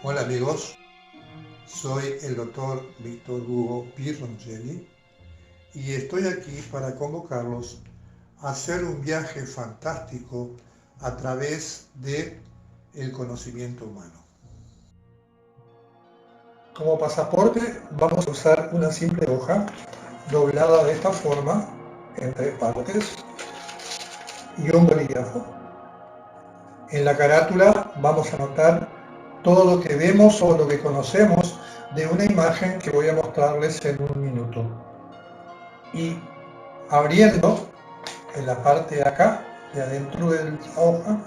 Hola amigos, soy el doctor Víctor Hugo Pirrongelli y estoy aquí para convocarlos a hacer un viaje fantástico a través de el conocimiento humano. Como pasaporte vamos a usar una simple hoja doblada de esta forma en 3 partes y un bolígrafo. En la carátula vamos a anotar todo lo que vemos o lo que conocemos de una imagen que voy a mostrarles en un minuto. Y abriendo en la parte de acá, de adentro de la hoja,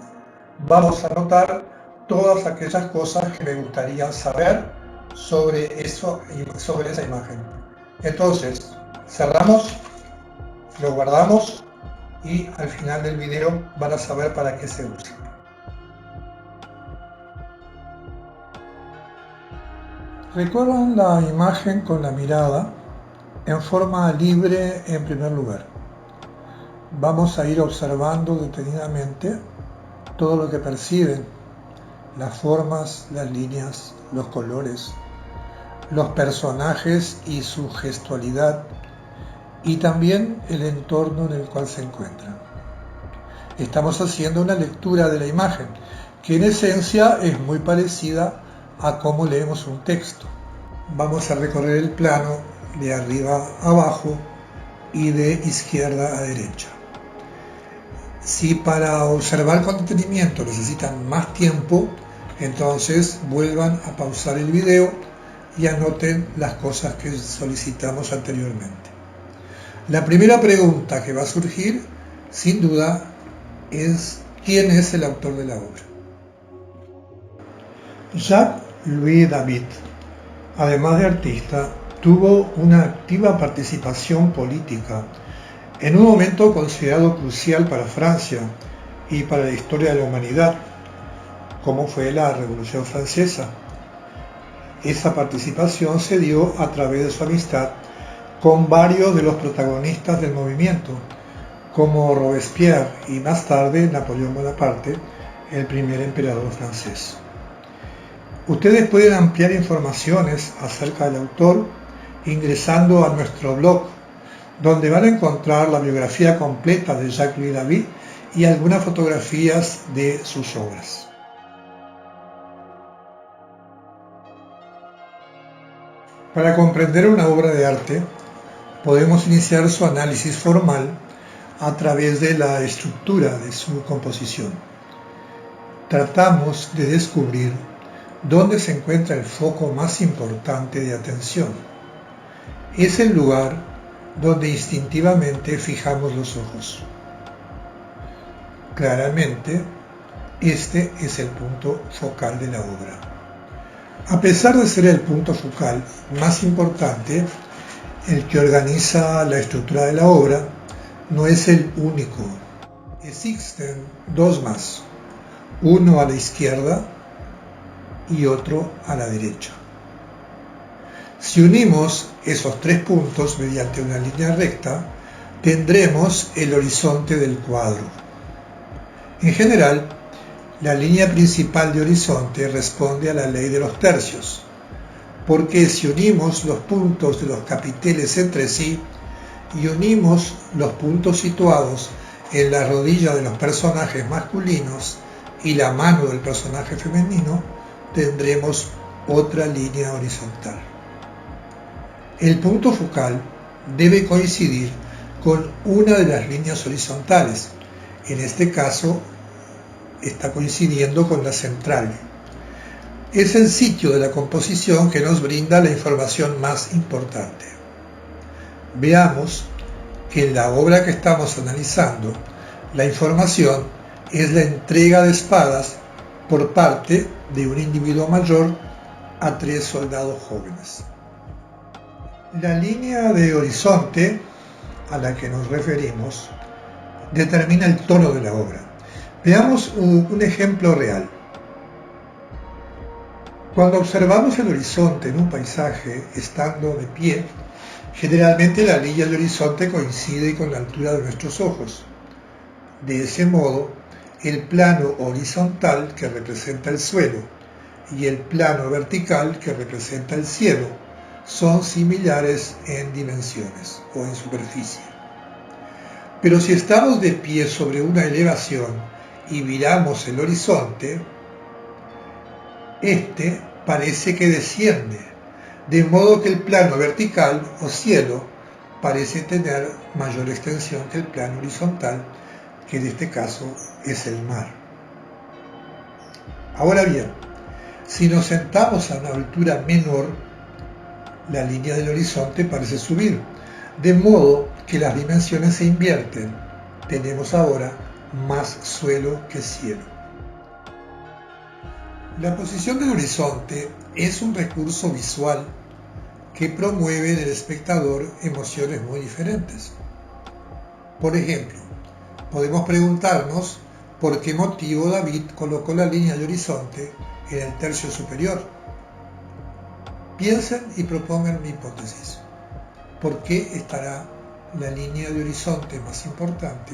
vamos a anotar todas aquellas cosas que me gustaría saber sobre eso y sobre esa imagen. Entonces, cerramos, lo guardamos y al final del video van a saber para qué se usa. Recuerdan la imagen con la mirada en forma libre en primer lugar. Vamos a ir observando detenidamente todo lo que perciben, las formas, las líneas, los colores, los personajes y su gestualidad, y también el entorno en el cual se encuentran. Estamos haciendo una lectura de la imagen, que en esencia es muy parecida a cómo leemos un texto. Vamos a recorrer el plano de arriba a abajo y de izquierda a derecha. Si para observar con detenimiento necesitan más tiempo, entonces vuelvan a pausar el video y anoten las cosas que solicitamos anteriormente. La primera pregunta que va a surgir, sin duda, es ¿quién es el autor de la obra? Jacques-Louis David, además de artista, tuvo una activa participación política en un momento considerado crucial para Francia y para la historia de la humanidad, como fue la Revolución Francesa. Esa participación se dio a través de su amistad con varios de los protagonistas del movimiento, como Robespierre y más tarde Napoleón Bonaparte, el primer emperador francés. Ustedes pueden ampliar informaciones acerca del autor ingresando a nuestro blog, donde van a encontrar la biografía completa de Jacques-Louis David y algunas fotografías de sus obras. Para comprender una obra de arte, podemos iniciar su análisis formal a través de la estructura de su composición. Tratamos de descubrir dónde se encuentra el foco más importante de atención. Es el lugar donde instintivamente fijamos los ojos. Claramente, este es el punto focal de la obra. A pesar de ser el punto focal más importante, el que organiza la estructura de la obra, no es el único. Existen dos más, uno a la izquierda y otro a la derecha. Si unimos esos 3 puntos mediante una línea recta, tendremos el horizonte del cuadro. En general, la línea principal de horizonte responde a la ley de los tercios, porque si unimos los puntos de los capiteles entre sí y unimos los puntos situados en la rodilla de los personajes masculinos y la mano del personaje femenino, tendremos otra línea horizontal. El punto focal debe coincidir con una de las líneas horizontales. En este caso, está coincidiendo con la central. Es el sitio de la composición que nos brinda la información más importante. Veamos que en la obra que estamos analizando, la información es la entrega de espadas por parte de un individuo mayor a 3 soldados jóvenes. La línea de horizonte a la que nos referimos determina el tono de la obra. Veamos un ejemplo real. Cuando observamos el horizonte en un paisaje estando de pie, generalmente la línea de horizonte coincide con la altura de nuestros ojos. De ese modo, el plano horizontal que representa el suelo y el plano vertical que representa el cielo son similares en dimensiones o en superficie. Pero si estamos de pie sobre una elevación y miramos el horizonte, este parece que desciende, de modo que el plano vertical o cielo parece tener mayor extensión que el plano horizontal, que en este caso es el mar. Ahora bien, si nos sentamos a una altura menor, la línea del horizonte parece subir, de modo que las dimensiones se invierten. Tenemos ahora más suelo que cielo. La posición del horizonte es un recurso visual que promueve en el espectador emociones muy diferentes. Por ejemplo, podemos preguntarnos por qué motivo David colocó la línea de horizonte en el tercio superior. Piensen y propongan una hipótesis. ¿Por qué estará la línea de horizonte más importante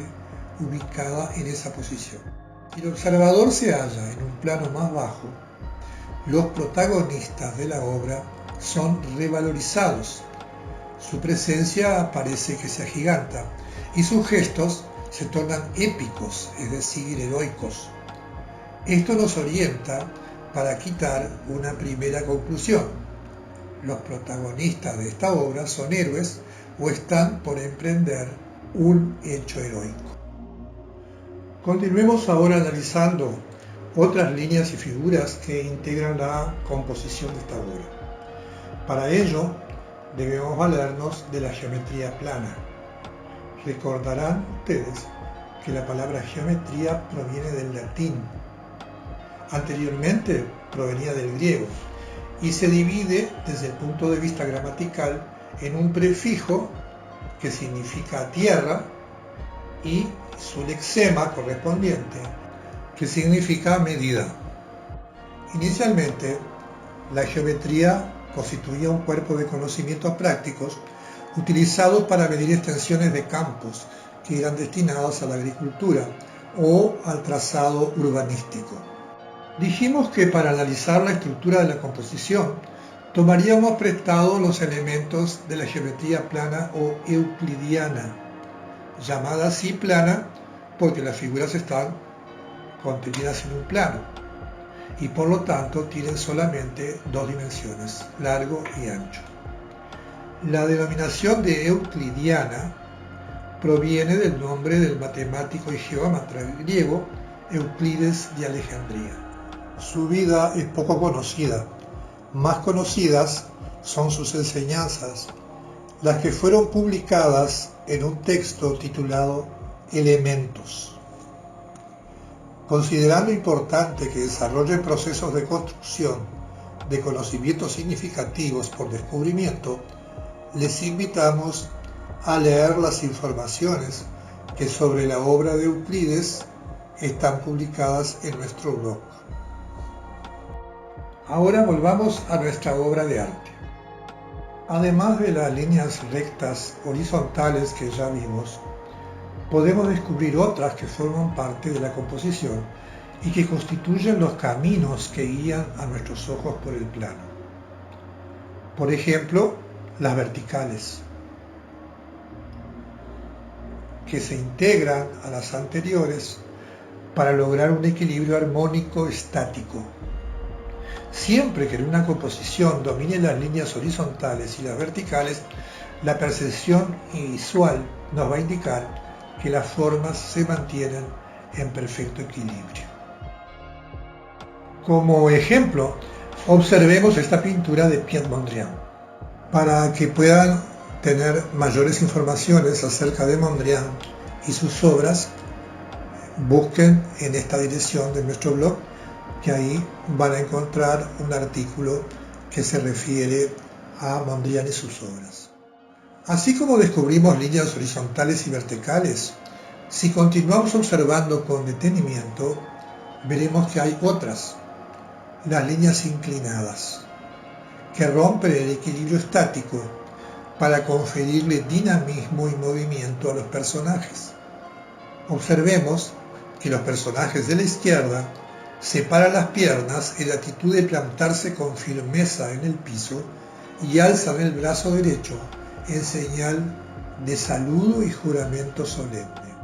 ubicada en esa posición? Si el observador se halla en un plano más bajo, los protagonistas de la obra son revalorizados. Su presencia parece que se agiganta y sus gestos se tornan épicos, es decir, heroicos. Esto nos orienta para quitar una primera conclusión. Los protagonistas de esta obra son héroes o están por emprender un hecho heroico. Continuemos ahora analizando otras líneas y figuras que integran la composición de esta obra. Para ello, debemos valernos de la geometría plana. Recordarán ustedes que la palabra geometría proviene del latín. Anteriormente provenía del griego y se divide desde el punto de vista gramatical en un prefijo que significa tierra y su lexema correspondiente que significa medida. Inicialmente, la geometría constituía un cuerpo de conocimientos prácticos utilizados para medir extensiones de campos que eran destinados a la agricultura o al trazado urbanístico. Dijimos que para analizar la estructura de la composición tomaríamos prestados los elementos de la geometría plana o euclidiana, llamada así plana porque las figuras están contenidas en un plano y por lo tanto tienen solamente dos dimensiones, largo y ancho. La denominación de euclidiana proviene del nombre del matemático y geómetra griego Euclides de Alejandría. Su vida es poco conocida. Más conocidas son sus enseñanzas, las que fueron publicadas en un texto titulado Elementos. Considerando importante que desarrollen procesos de construcción de conocimientos significativos por descubrimiento, les invitamos a leer las informaciones que sobre la obra de Euclides están publicadas en nuestro blog. Ahora volvamos a nuestra obra de arte. Además de las líneas rectas horizontales que ya vimos, podemos descubrir otras que forman parte de la composición y que constituyen los caminos que guían a nuestros ojos por el plano. Por ejemplo, las verticales, que se integran a las anteriores para lograr un equilibrio armónico estático. Siempre que en una composición dominen las líneas horizontales y las verticales, la percepción visual nos va a indicar que las formas se mantienen en perfecto equilibrio. Como ejemplo, observemos esta pintura de Piet Mondrian. Para que puedan tener mayores informaciones acerca de Mondrian y sus obras, busquen en esta dirección de nuestro blog, que ahí van a encontrar un artículo que se refiere a Mondrian y sus obras. Así como descubrimos líneas horizontales y verticales, si continuamos observando con detenimiento, veremos que hay otras, las líneas inclinadas, que rompen el equilibrio estático para conferirle dinamismo y movimiento a los personajes. Observemos que los personajes de la izquierda separa las piernas en la actitud de plantarse con firmeza en el piso y alzan el brazo derecho en señal de saludo y juramento solemne.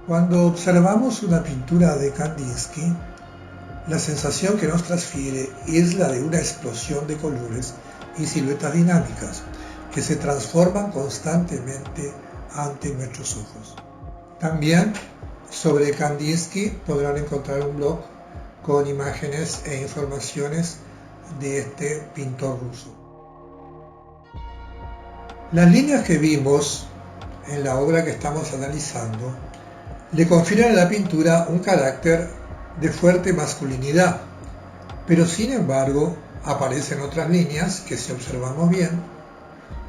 Cuando observamos una pintura de Kandinsky, la sensación que nos transfiere es la de una explosión de colores y siluetas dinámicas que se transforman constantemente ante nuestros ojos. También sobre Kandinsky podrán encontrar un blog con imágenes e informaciones de este pintor ruso. Las líneas que vimos en la obra que estamos analizando le confieren a la pintura un carácter de fuerte masculinidad, pero sin embargo aparecen otras líneas que, si observamos bien,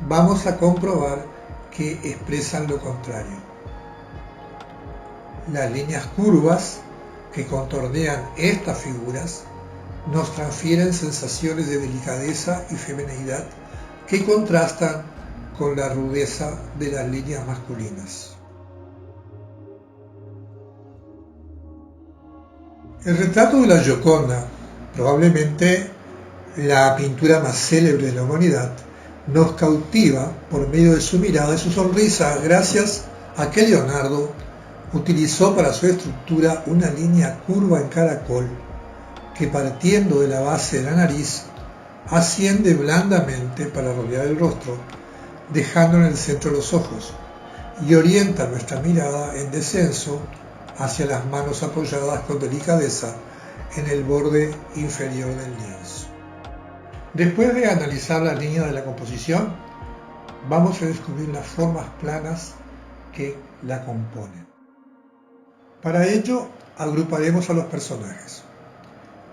vamos a comprobar que expresan lo contrario. Las líneas curvas que contornean estas figuras nos transfieren sensaciones de delicadeza y feminidad que contrastan con la rudeza de las líneas masculinas. El retrato de la Gioconda, probablemente la pintura más célebre de la humanidad, nos cautiva por medio de su mirada y su sonrisa, gracias a que Leonardo utilizó para su estructura una línea curva en caracol que, partiendo de la base de la nariz, asciende blandamente para rodear el rostro, dejando en el centro los ojos, y orienta nuestra mirada en descenso hacia las manos apoyadas con delicadeza en el borde inferior del lienzo. Después de analizar la línea de la composición, vamos a descubrir las formas planas que la componen. Para ello, agruparemos a los personajes.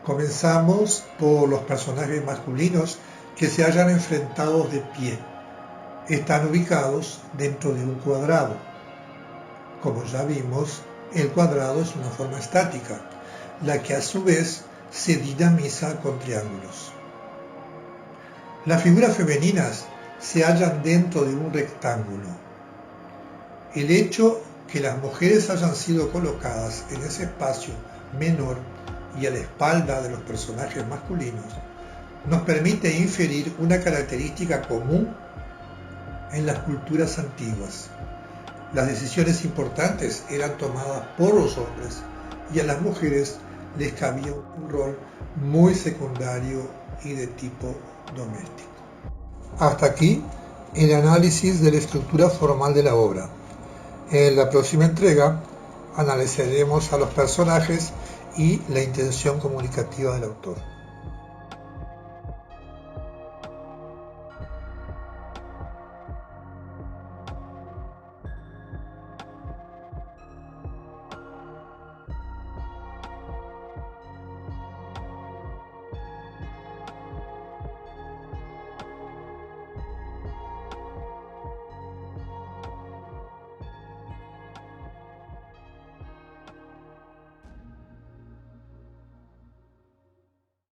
Comenzamos por los personajes masculinos que se hallan enfrentados de pie. Están ubicados dentro de un cuadrado. Como ya vimos, el cuadrado es una forma estática, la que a su vez se dinamiza con triángulos. Las figuras femeninas se hallan dentro de un rectángulo. El hecho que las mujeres hayan sido colocadas en ese espacio menor y a la espalda de los personajes masculinos nos permite inferir una característica común en las culturas antiguas. Las decisiones importantes eran tomadas por los hombres y a las mujeres les cabía un rol muy secundario y de tipo doméstico. Hasta aquí el análisis de la estructura formal de la obra. En la próxima entrega analizaremos a los personajes y la intención comunicativa del autor.